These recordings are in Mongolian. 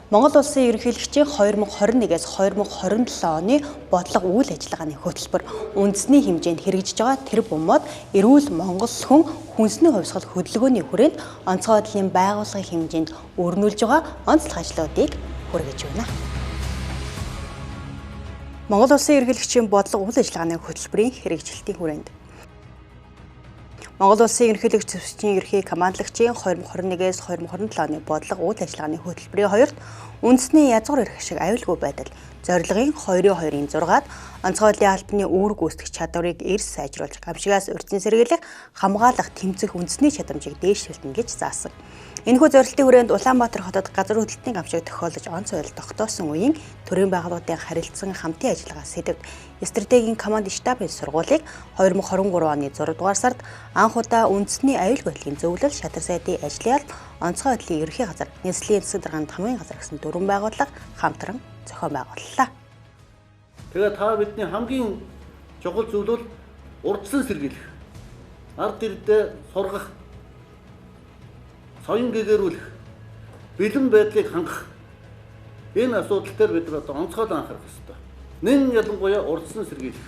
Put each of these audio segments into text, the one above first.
Монгол улсын ерөнхийлөгчийн 2021-ээс 2027 оны бодлого үйл ажиллагааны хөтөлбөр үндэсний хэмжээнд хэрэгжиж байгаа тэр бомбод эрүүл монгол хүн хүнсний хувьсгал хөдөлгөөний хүрээнд онцгой байдлын байгууллагын хэмжээнд өрнүүлж байгаа онцлог ажлуудыг хүргэж байна. Монгол улсын ерөнхийлөгчийн бодлого үйл ажиллагааны хөтөлбөрийн хэрэгжилтийн хүрээнд Монгол улсын ерөнхийлөгч зөвшөөрлийн ерхий командлагчийн 2021-ээс 2027 оны бодлого үйл ажиллагааны хөтөлбөрийн хоёрт үндэсний язгуур эрх ашиг аюулгүй байдал зорилгын 2.2-6-ад онцгой байдлын албаны үүрэг гүйцэтгэх чадварыг эрс сайжруулж гамшигаас урьдчилан сэргийлэх, хамгаалах, тэмцэх үндэсний чадамжийг дээшлүүлнэ гэж заасан. Энэхүү зорилтын хүрээнд Улаанбаатар хотод газар хөдлөлтийн гамшиг тохиолдож онц ойл тогтоосон үеийн төрийн байгууллагын харилцан хамтын ажиллагаа сэдвт стратегийн команд штабын сургуулийг 2023 оны 6 дугаар сард анх удаа үндэсний аюулгүй байдлын зөвлөл шатар сайдын ажлын алба онцгой байдлын ерхий газар нийслэлийн засаг даргаанд хамгийн газар гэсэн дөрвөн байгууллага хамтран зохион байгууллаа. Тэгээд та бидний хамгийн чухал зүйл бол урдсан сэргийлэх, ард ирдээ сургах, соён гэгэрүүлэх, бэлэн байдлыг хангах энэ асуудал дээр бид одоо онцгой анхаарах ёстой. Нэн ялангуяа урдсан сэргийлэх.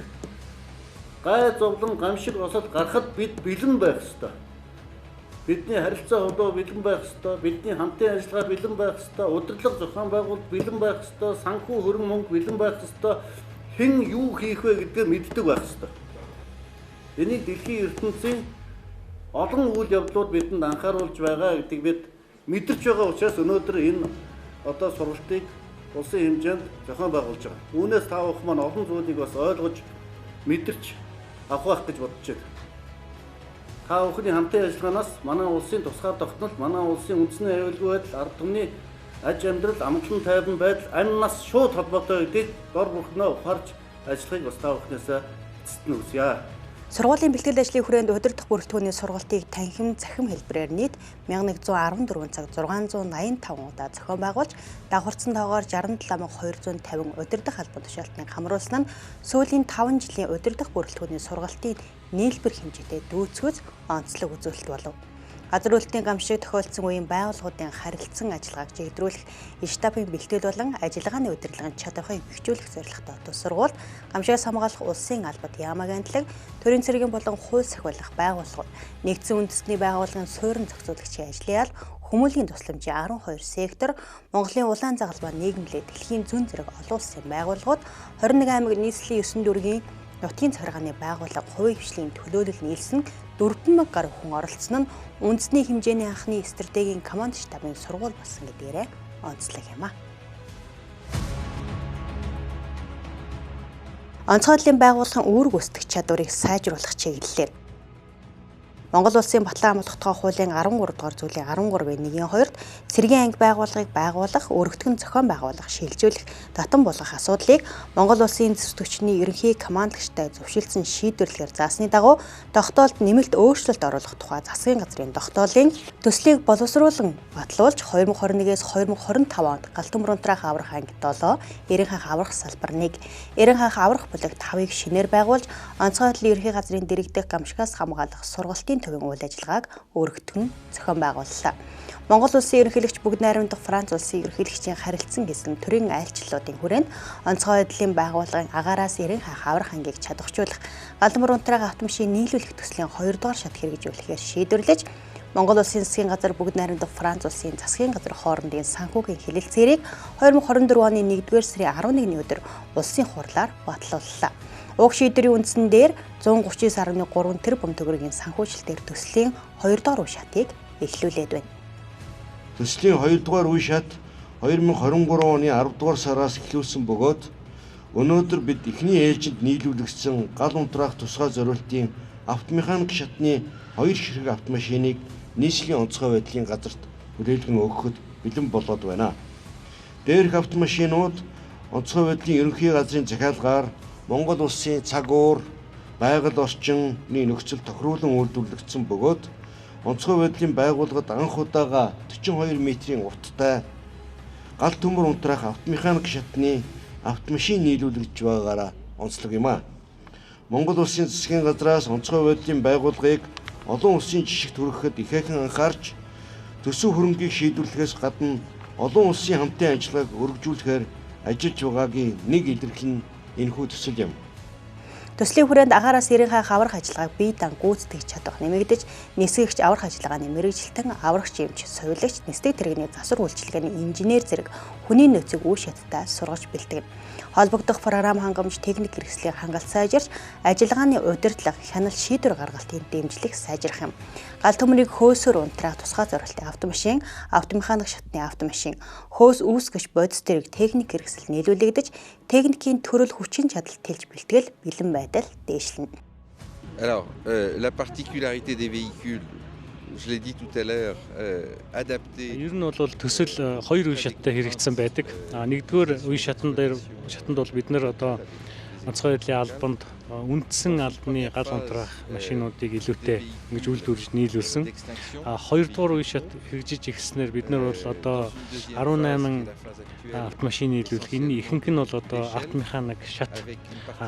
Гай зовлон гамшиг осол гарахад бид бэлэн байх ёстой. Бидний харилцаа холбоо бэлэн байх ёстой, бидний хамтын ажиллагаа бэлэн байх ёстой, удирдлага зохион байгуулалт бэлэн байх ёстой, санхүү хөрөнгө мөнгө бэлэн байх ёстой, хэн юу хийх вэ гэдгээ мэддэг байх ёстой. Энийг дэлхийн ертөнцийн олон үйл явдлууд бидэнд анхааруулж байгаа гэдгийг бид мэдэрч байгаа учраас өнөөдөр энэ одоо сургалтыг улсын хэмжээнд зохион байгуулж байгаа. Үүнээс та бүхэн маань олон зүйлийг бас ойлгож мэдэрч авах гэж бодож байна. Та бүхний хамтын ажиллагаанаас манай улсын тусгай тогтнол, манай улсын үндэсний аюулгүй байдал, ард түмний аж амьдрал, амгалан тайван байдал, амь нас шууд холбоотой гэдгийг дор бүрхнээ ухаарч ажиллахыг бас та бүхнээсээ эцэст нь хүсье. Сургуулийн бэлтгэл ажлын хүрээнд удирдах бүрэлдэхүүний сургалтыг танхим захим хэлбэрээр нийт 1114 цаг 685 удаа зохион байгуулж, давхарцсан тоогоор 67250 удирдах албан тушаалтныг хамруулсан нь сүүлийн 5 жилийн удирдах бүрэлдэхүүний сургалтын нийлбэр хэмжээтэй дүүцгэж онцлог үзүүлэлт болов. Газар хөдлөлтийн гамшиг тохиолдсон үеийн байгууллагуудын харилцан ажиллагааг чиглүүлэх штабын бэлтгэл болон ажиллагааны удирдлагын чадварыг бэхжүүлэх зорилготой тус сургууль, гамшигаас хамгаалах улсын албад яамаг антлаг, төрийн цэргийн болон хууль сахиулах байгууллагууд, нэгдсэн үндэсний байгууллагын суурин зохицуулагчийн ажлын алба, хүмүүлийн тусламжийн 12 сектор, Монголын улаан загалмай нийгэмлэг дэлхийн зүүн зэрэг олон улсын байгууллагууд, 21 аймаг нийслэлийн 9 дүүргийн нутгийн захиргааны байгууллага хувийн хвшлийн төлөөлөл нийлсэн 4,000 гаруй хүн оролцсон нь үндэсний хэмжээний анхны стратегийн команд штабын сургууль болсон гэдгээрээ онцлог юм а. Онцгой байдлын байгууллагын үүрэг гүйцэтгэх чадварыг сайжруулах чиглэлээр Монгол улсын Батлан ам тогтгоо хуулийн 13 дугаар зүйлийн 13-ийн 1-2-т цэргийн анги байгууллагыг байгуулах, өргөтгөн зохион байгуулах, шилжүүлэх, татан болгох асуудлыг Монгол улсын зэвсэг хүчний ерөнхий командлагчтай зөвшөөрсөн шийдвэрлэхээр заасны дагуу тогтоолд нэмэлт өөрчлөлт оруулах тухай засгийн газрын тогтоолын төслийг боловсруулан батлуулж 2021-ээс 2025 онд Галтүмөр унтраах аврах анги 7, Эрен хаах аврах салбар 1, Эрен хаах аврах бүлэг 5-ыг шинээр байгуулж, онцгой байдлын ерөнхий газрын дэргэдэх гамшигаас хамгаалах сургалтын төвийн үйл ажиллагааг өргөтгөн зохион байгууллаа. Монгол улсын ерөнхийлөгч бүгд найрамдах Франц улсын ерөнхийлөгчийн харилцан хийсэн төрийн айлчлалуудын хүрээнд онцгой байдлын байгууллагын агаараас Эрен хаах аврах ангийг чадваржуулах, Галтүмөр унтраах автомашин нийлүүлэх төслийн 2 дугаар шат хэрэгжүүлэхээр шийдвэрлэж, Монгол улсын засгийн газар бүгд найрамдах Франц улсын засгийн газар хоорондын санхүүгийн хэлэлцээрийг 2024 оны 1-р сарын 11-ний өдөр улсын хурлаар батлууллаа. Уг шийдвэрийн үндсэн дээр 139.3 тэрбум төгрөгийн санхүүжилтээр төслийн 2 дугаар үе шатыг эхлүүлээд байна. Төслийн 2 дугаар үе шат 2023 оны 10 дугаар сараас эхлүүлсэн бөгөөд өнөөдөр бид эхний ээлжинд нийлүүлэгдсэн гал унтраах тусгай зориултын автомеханик шатны 2 ширхэг автомашиныг нийслэлийн онцгой байдлын газарт хүрээлгэн өгөхөд бэлэн болоод байна. Дээрх автомашинууд онцгой байдлын ерөнхий газрын захиалгаар Монгол улсын цаг уур, байгаль орчины нөхцөл тохируулан үйлдвэрлэгдсэн бөгөөд онцгой байдлын байгууллагад анх удаага 42 метрийн урттай Галтүмөр унтраах автомеханик шатны автомашин нийлүүлэгдэж байгаагаараа онцлог юм а. Монгол улсын засгийн газраас онцгой байдлын байгууллагыг олон улсын жишгт хүрэхэд ихээхэн анхаарч төсөв хөрөнгийг шийдвэрлэхээс гадна олон улсын хамтын ажиллагааг өргөжүүлэхээр ажиллаж байгаагийн нэг илэрхийл нь энэхүү төсөл юм. Төслийн хүрээнд агаараас ирэнхай аврах ажиллагааг бие дан гүйцэтгэж чадах нэмэгдэж, нисгэгч аврах ажиллагааны мэргэжилтэн, аврагч эмч, совиулагч, нисдэг тэрэгний засвар үйлчилгээний инженер зэрэг хүний нөөцийг үе шаттай сургаж бэлтгэнэ. Холбогдох програм хангамж, техник хэрэгслийн хангалт сайжирч, ажиллагааны удирдлага, хяналт шийдвэр гаргалтын дэмжлэг сайжрах юм. Гал төмрийг хөөсөөр унтраах тусгай зорилтын автомашин, автомеханик шатны автомашин, хөөс үүсгэж бодис тэрэг техник хэрэгсэл нийлүүлэгдэж, техникийн төрөл хүчин чадал тэлж бэлтгэл бэлэн байдал дээшлэнэ. Alors, la particularité des véhicules, je l'ai dit tout à l'heure, adapté. Ер нь бол төсөл хоёр үе шаттай хэрэгжсэн байдаг. Нэгдүгээр үе шатнд бол бид нэр одоо онцгой байдлын албанд үндсэн албаны гал унтраах машинуудыг илүүтэй ингэж үйлдвэрлэж нийлүүлсэн. Хоёрдугаар үе шат хэрэгжиж эхэлснээр бид нар бол одоо 18 автомашин нийлүүлэх. Энэ ихэнх нь бол одоо автомеханик шат.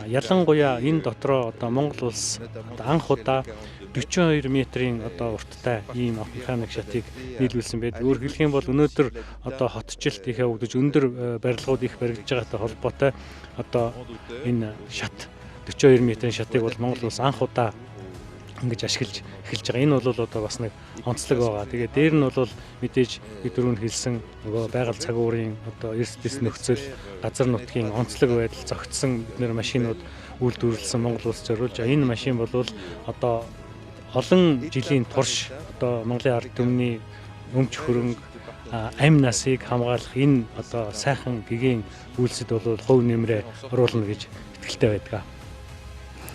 Ялангуяа энэ дотроо одоо Монгол улс анх удаа 42 метрийн одоо урттай ийм автомеханик шатыг нийлүүлсэн байдаг. Өөрөөр хэлэх юм бол өнөөдөр одоо хотчлт их явагдаж өндөр барилгууд их баригдаж байгаатай холбоотой одоо энэ шат 42 метрийн шатыг бол Монгол улс анх удаа ингэж ашиглаж эхэлж байгаа. Энэ бол одоо бас нэг онцлог байгаа. Тэгээд дээр нь бол мэдээж бид түрүүнд хэлсэн нөгөө байгаль цагуурын одоо эрс дэс нөхцөл, газар нутгийн онцлог байдал зохицсон бид нэр машинууд үйлдвэрлэсэн Монгол улс зориулж байгаа. Энэ машин бол одоо олон жилийн турш одоо Монголын ард түмний өмч хөрөнгө амь насыг хамгаалах энэ одоо сайхан гэгээн үйлсэд бол хувь нэмрээ оруулна гэж итгэлтэй байдаг.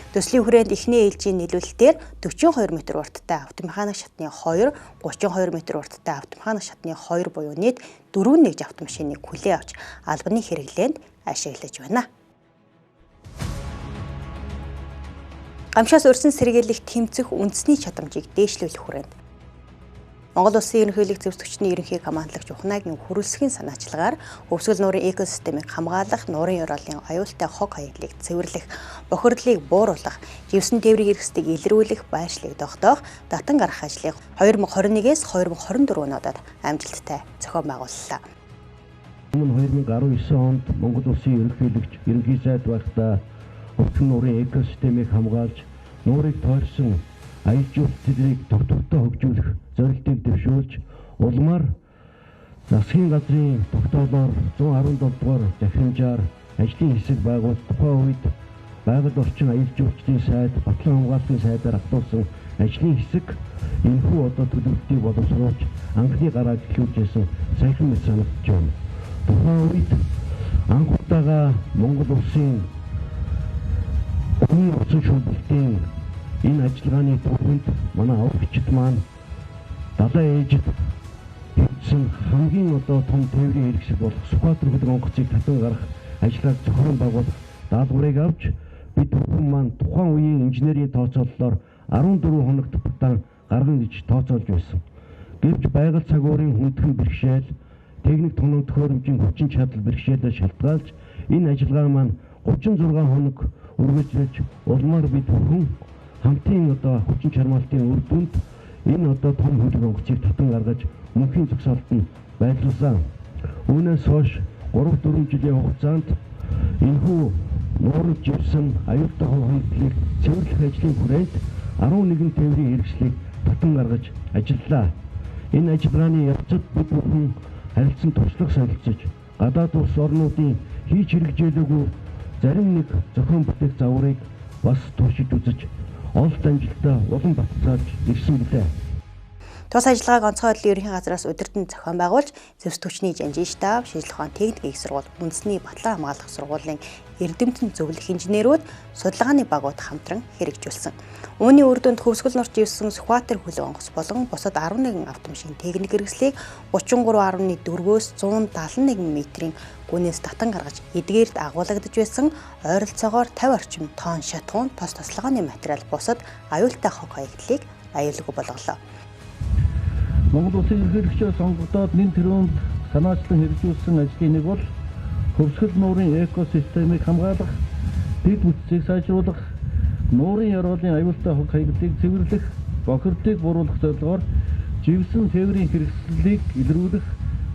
Төслийн хүрээнд эхний ээлжийн нийлүүлэлтээр 42 м урттай автомеханик шатны 2, 32 м урттай автомеханик шатны 2 буюу нийт 4 нэгж автомашиныг хүлээн авч албаны хэрэглээнд ашиглаж байна. Гамшаас өрсөн сэргийлэх тэмцэх үндэсний чадамжийг дээшлүүлэх хүрээнд Монгол Улсын ерөнхийлөг зөвсгөгчний ерөнхий командлагч Ухнаагийн хүрэлцгийн санаачлагаар өвсгөл нуурын экосистемийг хамгаалах, нуурын ёроолын аюултай хог хаягдлыг цэвэрлэх, бохирдлыг бууруулах, живсэн тээврийн эрхсдийг илрүүлэх, байршлыг тогтоох, татан гарах ажлыг 2021-ээс 2024 оноод амжилттай зохион байгууллаа. Өмнө 2019 онд Монгол Улсын ерөнхийлөгч ерөнхий сайд байхдаа өвсгөл нуурын экосистемийг хамгаалж, нуурыг тойрсон аюул жуулчлалыг тогтвортой хөгжүүлэх зорилтыг дэвшүүлж, улмаар засгийн газрын тогтоолоор 117 дугаар захирамжаар ажлын хэсэг байгуулж, тухайн үед байгаль орчин аюул жуулчлалын сайд, батлан хамгааллын сайдаар автуулсан ажлын хэсэг энэхүү одоо төлөвлөлтийг боловсруулж анхны гараад эхлүүлжсэн саяхан мэт санагдаж байна. Тухайн үед анх удаага Монгол Улсын хүний усан шүүмжлэлийн энэ ажиллагааны төвөнд манай аврагчид маань далайн ээжид хийсэн хамгийн одоо том тээврийн хэрэгсэл болох Сүхбаатар хөлөг онгоцыг татан гарах ажиллагааг зохион байгуулах даалгаврыг авч бид бүхэн маань тухайн үеийн инженерийн тооцооллоор 14 хоногт батан гаргана гэж тооцоолж байсан. Гэвч байгаль цагуурын хүндхэн бэрхшээл, техник тоног төхөөрөмжийн хүчин чадал бэрхшээлээр шалтгаалж энэ ажиллагаа маань 36 хоног үргэлжлэж улмаар бид бүхэн хамтын одоо хүчин чармаалтын үр дүнд энэ одоо том хөлөг онгоцыг татан гаргаж мөнхийн зогсоолтод байрлуулсан. Үүнээс хойш 3-4 жилийн хугацаанд энэхүү нуурж живсэн аюултай хог хаягдлыг цэвэрлэх ажлын хүрээнд 11 тээврийн хэрэгслийг татан гаргаж ажиллалаа. Энэ ажиллагааны явцад бид бүхэн харилцан туршлага солилцож, гадаад улс орнуудын хийж хэрэгжүүлээгүй зарим нэг зохион бүтээх загварыг бас туршиж үзэж олд амжилттай улам баталгааж ирсэн билээ. Тус ажиллагааг онцгой байдлын ерөнхий газраас удирдан зохион байгуулж, зөвсгөгчний жанжин штаб, шинжилгээ ухааны техник их сургууль, үндэсний батлан хамгаалах сургуулийн эрдэмтэн зөвлөх инженерүүд, судалгааны багууд хамтран хэрэгжүүлсэн. Үүний үр дүнд хөвсгөл нурч живсэн Сүхбаатар хөлөг онгоц болон бусад 11 автомашин техник хэрэгслийг 33.4-өөс 171 метрийн гүнээс татан гаргаж эдгээрд агуулгадж байсан ойролцоогоор 50 орчим тонн шатгуун, тос тосолгооны материал бусад аюултай хог хаягдлыг аюулгүй болголоо. Монгол Улсын ерөнхийлөгчөөр сонгогдоод нэн тэрүүнд санаачлан хэрэгжүүлсэн ажлын нэг бол хөвсгөл нуурын экосистемийг хамгаалах, дэд бүтцийг сайжруулах, нуурын ёроолын аюултай хог хаягдлыг цэвэрлэх, бохирдлыг бууруулах зорилгоор живсэн тээврийн хэрэгслийг илрүүлэх,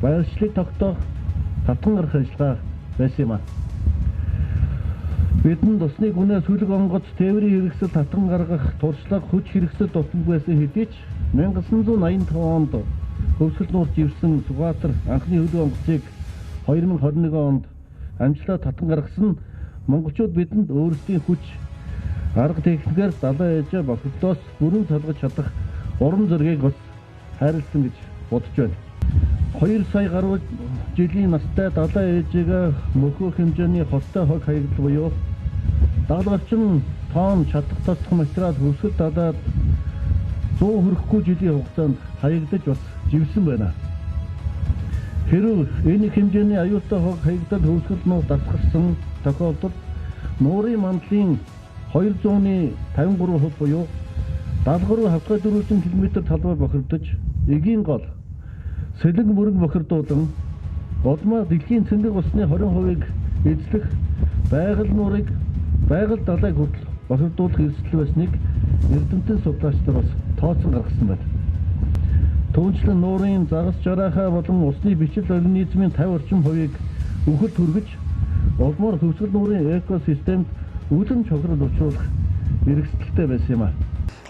байршлыг тогтоох татан гарах ажиллагаа байсан юм а. Бидэнд усны гүнээ сүлэг онгоц тээврийн хэрэгсэл татан гаргах туршлага хүч хэрэгсэл дутмаг байсан хэдий ч 1985 онд Хөвсгөл нуурт ивсэн Сүхбаатар анхны хөлөг онгоцыг 2021 онд амжилтаар татан гаргасан монголчууд бидэнд өөрсдийн хүч арга техникээр далайн ээжээ бохирдоос бүрэн салгаж чадах уран зоригийг бас хайрлсан гэж бодож байна. 2 сая гаруй жилийн настай далайн ээжигээ мөхөх хэмжээний хоттой хог хаягдал буюу 70 орчим тонн чадах тасах материал хөвсгөл далайд 100 хүрэхгүй жилийн хугацаанд хаягдаж бас живсэн байна. Хэрвээ энэ хэмжээний аюултай хог хаягдал хөвсгөл нуур дасгарсан тохиолдолд нуурын мандлын 253% буюу 73.4 км талбай бохирдож, эгийн гол сэлэг мөрөг бохирдуулан улмаа дэлхийн цэнгэг усны 20%-ийг эзлэх байгаль нуурыг байгаль далайг хүртэл бохирдуулах эрсдэл байсныг эрдэмтэн судлаач нар бас тооцсон гаргасан байна. Түүнчлэн нуурын загас жараахаа болон усны бичил организмын 50 орчим хувийг үхэлд хүргэж, улмаар хөвсгөл нуурын экосистемд үлэм чухал учруулах эрсдэлтэй байсан юм а.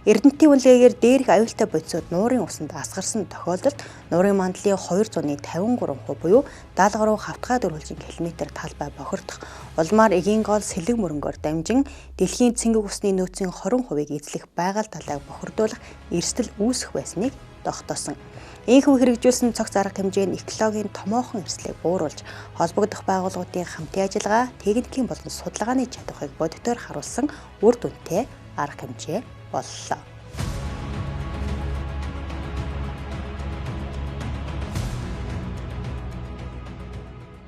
Эрдэмтдийн үнэлгээгээр дээрх аюултай бодисууд нуурын усанд асгарсан тохиолдолд нуурын мандлын 253% буюу 70 гаруй хавтгай дөрвөлжин км талбай бохирдох, улмаар эгийн гол сэлэг мөрөнгөөр дамжин дэлхийн цэнгэг усны нөөцийн 20%-ийг эзлэх байгаль далайг бохирдуулах эрсдэл үүсэх байсныг тогтоосон. Ийхүү хэрэгжүүлсэн цогц арга хэмжээ нь экологийн томоохон эрсдлийг бууруулж, холбогдох байгууллагуудын хамтын ажиллагаа, техникийн болон судалгааны чадварыг бодитоор харуулсан үр дүнтэй арга хэмжээ боллоо.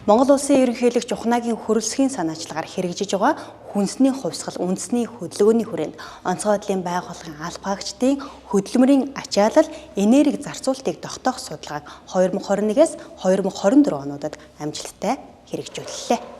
Монгол улсын ерөнхийлөгч Ухнагийн хөрөлсгийн санаачлагаар хэрэгжиж байгаа хүнсний хувьсгал үндэсний хөдөлгөөний хүрээнд онцгой байдлын байгууллагын албаагчдын хөдөлмөрийн ачаалал энерги зарцуултыг тогтоох судалгааг 2021-с 2024 онуудад амжилттай хэрэгжүүллээ.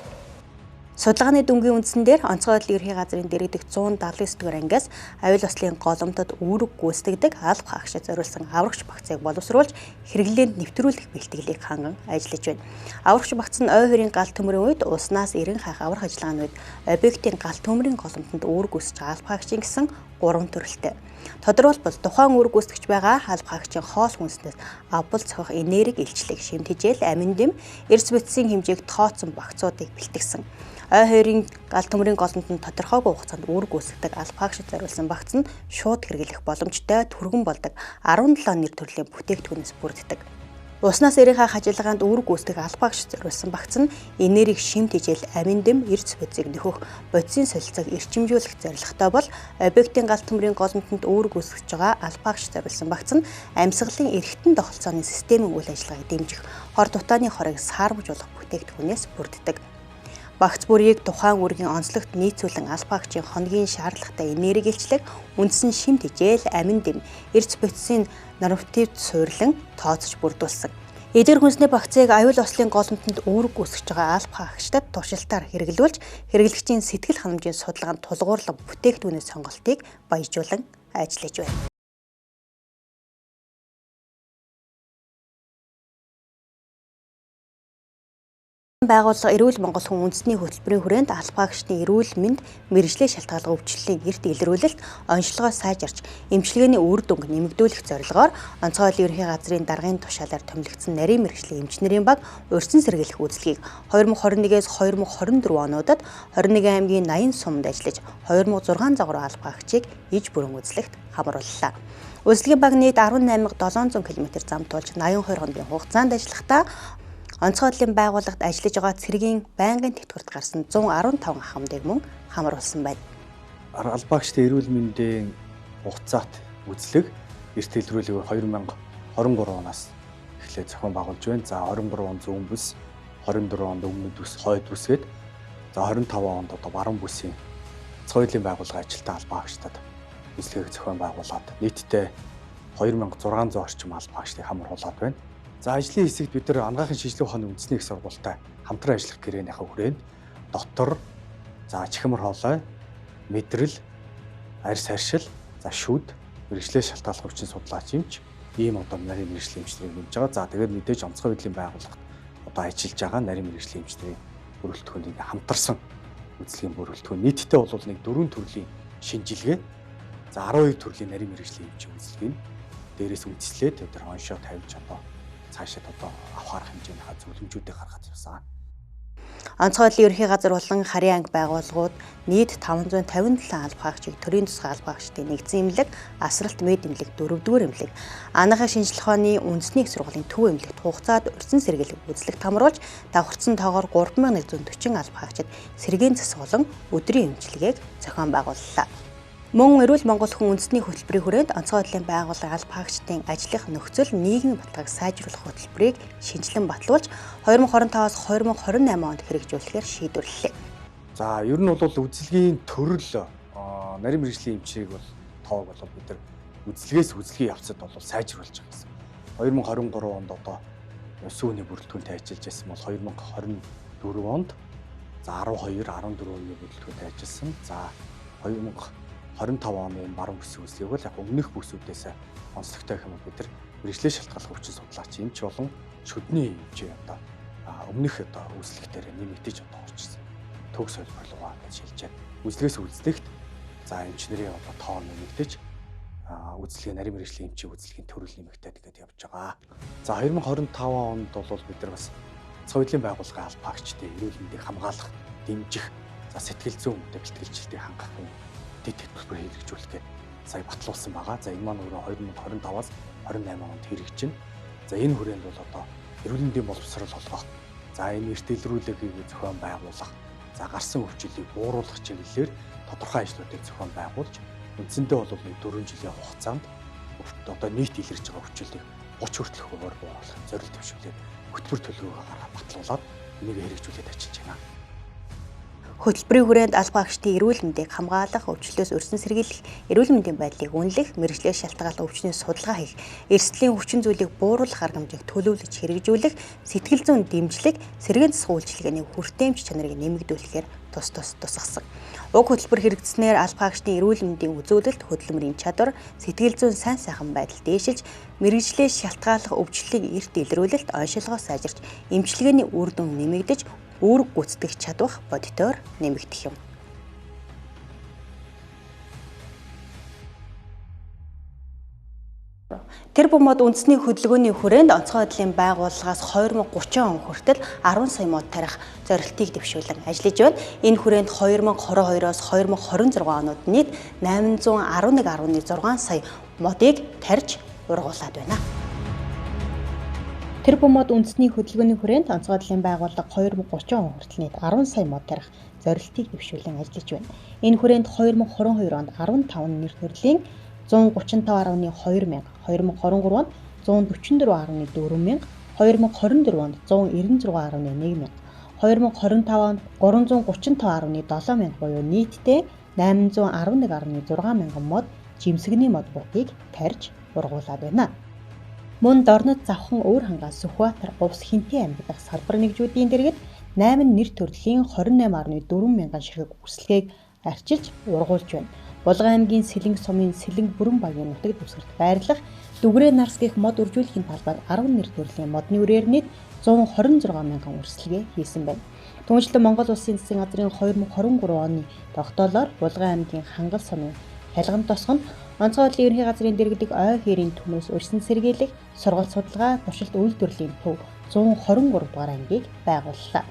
Судалгааны дүнгийн үндсэн дээр онцгой байдлын ерхий газрын дэргэдэх 179-р ангиас аюул ослын голомтод үүрэг гүйцэтгэдэг алба хаагчид зориулсан аврагч багцыг боловсруулж хэрэглээнд нэвтрүүлэх бэлтгэлийг ханган ажиллаж байна. Аврагч багц нь ой хоёрын гал төмрийн үед уснаас эрен хаах аврах ажиллагааны үед объектын гал төмрийн голомтод үүрэг гүйцэж алба хаагчийн гэсэн 3 төрөлтэй. Тодорхойлбол тухайн үүрэг гүйцэтгэж байгаа алба хаагчийн хоол хүнснээс авбал цохих энерги илчлэг, шимт хижээл, амин дэм, эрс бэтсийн хэмжээг тооцсон багцуудыг бэлтгэсэн. Ой хоёрын гал төмрийн голомтод тодорхойгүй хугацаанд үүрэг гүйцэтгэдэг алба хаагчид зориулсан багц нь шууд хэрэглэх боломжтой түргэн болдог 17 нэр төрлийн бүтээгдэхүүнээс бүрддэг. Уснаас эрен хаах ажиллагаанд үүрэг гүйцэтгэх алба хаагчид зориулсан багц нь энерги шимт хижээл, амин дэм, эрс бэтсийг нөхөх, бодисын солилцоог эрчимжүүлэх зорилготой бол объектын гал төмрийн голомтод үүрэг гүйцэтгэж байгаа алба хаагчид зориулсан багц нь амьсгалын эргэтэн тогтолцооны системийн үйл ажиллагааг дэмжих, хор дутааны хорыг саармжуулах бүтээгдэхүүнээс бүрддэг. Багц бүрийг тухайн үүргийн онцлогт нийцүүлэн алба хаагчийн хоногийн шаардлагатай энерги илчлэг, үндсэн шимт хижээл, амин дэм, эрс бэтсийн нормативд суйрлан тооцож бүрдүүлсэн. Эдгээр хүнсний багцыг аюул ослын голомтод үүрэг гүйцэтгэж байгаа алба хаагчдад туршилтаар хэрэглүүлж, хэрэглэгчийн сэтгэл ханамжийн судалгаанд тулгуурлан бүтээгдэхүүний сонголтыг баяжуулан ажиллаж байна. Байгууллага эрүүл Монгол хүн үндэсний хөтөлбөрийн хүрээнд алба хаагчдын эрүүл мэнд мэргэжлийн шалтгаалга өвчлөлийн эрт илрүүлэлт онцлогоо сайжирч эмчилгээний үр дүнг нэмэгдүүлэх зорилгоор онцгой байдлын ерхий газрын даргын тушаалаар томилогдсон нарийн мэргэжлийн эмчнэрийн баг урьдчилан сэргийлэх үйлчлэгийг 2021-с 2024 онуудад 21 аймгийн 80 сумд ажиллаж 2600 алба хаагчийг иж бүрэн үзлэгт хамрууллаа. Үйлчлэгийн баг нийт 18,700 км зам туулж 82 хоногийн хугацаанд ажиллахдаа онцгой байдлын байгууллагад ажиллаж байгаа цэргийн байнгын тэтгэврт гарсан 115 хамтыг мөн хамруулсан байна. Алба хаагчдын эрүүл мэндийн хугацаат үзлэг эрт илрүүлэг 2023 оноос эхлээд зохион байгуулж байна. За 23 он зүүн бүс, 24 онд өмнөд бүс, хойд бүсгээд за 25 онд одоо баруун бүсийн онцгой байдлын байгууллага ажилтаа алба хаагчдад үзлэгийг зохион байгуулад нийтдээ 2600 орчим алба хаагчдыг хамруулад байна. За ажлын хэсэгт бид нар анагаахын шинжилгээ ухааны үндэсний их сургуультай хамтран ажиллах гэрээнийхээ хүрээнд дотор за чихмэр хоолой, мэдрэл, арьс харшил, за шүд, мэргэжлийн шалтгааллах хүчин судлаач эмч, ийм одоо нарийн мэргэжлийн эмчнэрийг нэмж байгаа. За тэгээд мэдээж онцгой байдлын байгууллагт одоо ажиллаж байгаа нарийн мэргэжлийн эмчнэрийн бүрэлдэхүүнийг хамтарсан үзлэгийн бүрэлдэхүүн нийтдээ бол нэг 4 төрлийн шинжилгээ. За 12 төрлийн нарийн мэргэжлийн эмчийн үзлэгийг дээрээс үндэслээд тэр оншоо тавьж одоо цаашаа одоо авах хэмжээний зөвлөмжүүдийг гаргаж явсан. Онцгой байдлын ерөнхий газар болон харийн анги байгууллагууд нийт 557 алба хаагчийг төрийн тусгай алба хаагчдын нэгдсэн эмнэлэг, асралт мэд эмнэлэг, 4-р эмнэлэг, анагаах шинжилх ухааны үндэсний их сургуулийн төв эмнэлэгт хугацаанд урьдчилан сэргийлэх үзлэгт хамруулж давхарцсан тоогоор 3140 алба хаагчид сэргээн засаг болон өдрийн эмчилгээг зохион байгууллаа. Мөн эрүүл Монгол хүн үндэсний хөтөлбөрийн хүрээнд онцгой байдлын байгууллага алба хаагчдын ажиллах нөхцөл нийгмийн баталгааг сайжруулах хөтөлбөрийг шинжилэн батлуулж 2025-аас 2028 онд хэрэгжүүлэхээр шийдвэрлэлээ. За ер нь бол үзлэгийн төрөл нарийн мэргэжлийн эмчийг бол тоог бол бид нар үзлэгээс үзлэгийн явцад бол сайжруулж байгаа гэсэн. 2023 онд одоо сүүний бүрэлдэхүүнтэй ажиллаж байсан бол 2024 онд за 12, 14 оны бүрэлдэхүүнтэй ажилласан. За 2025 оны баруун бүсийн үзлэгийг бол яг өмнөх бүсүүдээс онцлогтой юм бид нар мэргэжлийн шалтгааллах өвчин судлаач эмч болон шүдний эмчээ одоо өмнөх одоо үзлэгтээр нэмэгдэж одоо орчихсон. Төг солиорлогоо гэж шилжээд үзлэгээс үзлэгт за эмчнэрийн одоо тоо нэмэгдэж үзлэгийн нарийн мэргэжлийн эмчийн үзлэгийн төрөл нэмэгдээд ингээд явж байгаа. За 2025 онд бол бид нар бас соёлын байгууллагын алба хаагчдын эрүүл мэндийг хамгаалах, дэмжих, за сэтгэл зүйн үнэтэй бэлтгэлжилтийг хангахын дэд төлбөр хэрэгжүүлэхэд сая батлуулсан байгаа. За энэ маань өөрөө 2025-аас 28 онд хэрэгжинэ. За энэ хүрээнд бол одоо эрүүл мэндийн боловсрол олгох, за энэ эрт илрүүлэгийг зохион байгуулах, за гарсан өвчлөлийг бууруулах чиглэлээр тодорхой ажлуудыг зохион байгуулж үндсэндээ бол нэг 4 жилийн хугацаанд одоо нийт илэрж байгаа өвчлөлийг 30 хүртэлх хувиар бууруулах зорилт төвшүүлээд хөтөлбөр төлөвлөгөө гаргаж батлуулаад энийг хэрэгжүүлээд ажиллаж байна. Хөтөлбөрийн хүрээнд алба хаагчдын эрүүл мэндийг хамгаалах, өвчлөлөөс өрсөн сэргийлэх, эрүүл мэндийн байдлыг үнэлэх, мэргэжлээс шалтгааллах өвчний судалгаа хийх, эрсдлийн хүчин зүйлийг бууруулах арга хэмжээг төлөвлөж хэрэгжүүлэх, сэтгэл зүйн дэмжлэг, сэргээн засах үйлчилгээний хүртээмж чанарыг нэмэгдүүлэхээр тусгасан. Уг хөтөлбөр хэрэгжснээр алба хаагчдын эрүүл мэндийн үзүүлэлт, хөдөлмөрийн чадвар, сэтгэл зүйн сайн сайхан байдал дээшилж, мэргэжлээс шалтгааллах өвчлөлийг эрт илрүүлэлт, оншилгоо сайжирч, эмчилгээний үр дүн нэмэгдэж, үүрэг гүйцэтгэх чадвар бодитоор нэмэгдэх юм. Тэр бумад үндэсний хөдөлгөөний хүрээнд онцгой байдлын байгууллагаас 2030 он хүртэл 10 сая мод тарих зорилтыг дэвшүүлэн ажиллаж байна. Энэ хүрээнд 2022-оос 2026 онууд нийт 811.6 сая модыг тарьж ургуулад байна. Тэр бумад үндэсний хөдөлгөөний хүрээнд онцгой байдлын байгууллага 2030 он хүртэл нийт 10 сая мод тарих зорилтыг дэвшүүлэн ажиллаж байна. Энэ хүрээнд 2022 онд 15 нэр төрлийн 135.2 мянга, 2023 онд 144.4 мянга, 2024 онд 196.1 мянга, 2025 онд 335.7 мянга буюу нийтдээ 811.6 мянган мод жимсэгний мод буудыг тарьж ургуулад байна. Мөн Дорнод Завхан Өвөр хангаа Сүхбаатар Увс Хинтээ аймагт салбар нэгжүүдийн дэргэд 8 нэр төрлийн 28.4 мянган ширхэг үрсэлгээг арчилж ургуулж байна. Булган аймгийн Сэлэнг сумын Сэлэнг бүрэн багийн нутаг дэвсгэрт байрлах Дүгрээ нарс гэх мод үржүүлэхийн талбайд 10 нэр төрлийн модны үрээр нийт 126 мянган үрсэлгээ хийсэн байна. Түүнчлэн Монгол Улсын засгийн газрын 2023 оны тогтоолоор Булган аймгийн Хангал сумын Хялган тосгонд онцгой байдлын ерөнхий газрын дэргэдэг ой хэрийн түмээс өрсөн сэргийлэх, сургалт судалгаа, туршилт үйлдвэрлэлийн төв 123 дугаар ангийг байгууллаа.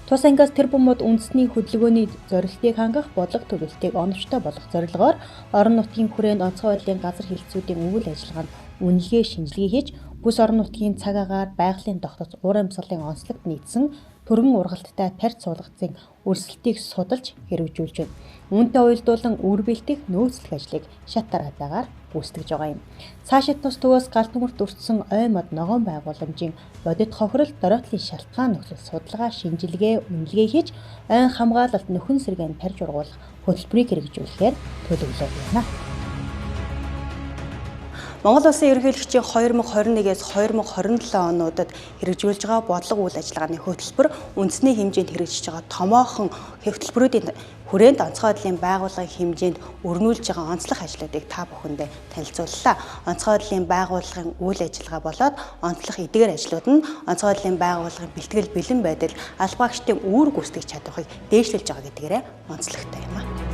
Тус ангиас тэр бумууд үндэсний хөдөлгөөний зорилтыг хангах, бодлого төлөвлөлтийг оновчтой болгох зорилгоор орон нутгийн хүрээнд онцгой байдлын газар хэлтсүүдийн үйл ажиллагаанд үнэлгээ шинжилгээ хийж, бүс орон нутгийн цаг агаар, байгалийн тогтоц, уур амьсгалын онцлогт нийцсэн төргөн ургалттай тарьц суулгацын өрсөлтийг судалж хэрэгжүүлж байна. Үүнтэй уялдуулан үр бэлтэх, нөөцлөх ажлыг шат дараагаар гүйцэтгэж байгаа юм. Цаашид тус төвөөс гал төмөрт өртсөн ой мод ногоон байгууламжийн бодит хохирол, дороотлын шалтгаан нөхцөл судалгаа, шинжилгээ, үнэлгээ хийж ойн хамгаалалт нөхөн сэргээн тарьж ургуулах хөтөлбөрийг хэрэгжүүлэхээр төлөвлөж байна. Монгол Улсын ерөнхийлөгчийн 2021-ээс 2027 онуудад хэрэгжүүлж байгаа бодлого үйл ажиллагааны хөтөлбөр үндэсний хэмжээнд хэрэгжиж байгаа томоохон хөтөлбөрүүдийн хүрээнд онцгой байдлын байгууллагын хэмжээнд өрнүүлж байгаа онцлог ажлуудыг та бүхэндээ танилцууллаа. Онцгой байдлын байгууллагын үйл ажиллагаа болоод онцлог эдгээр ажлууд нь онцгой байдлын байгууллагын бэлтгэл бэлэн байдал албаагчдын үүрэг гүйцэтгэх чадварыг дээшлүүлж байгаа гэдгээрээ онцлогтой юм а.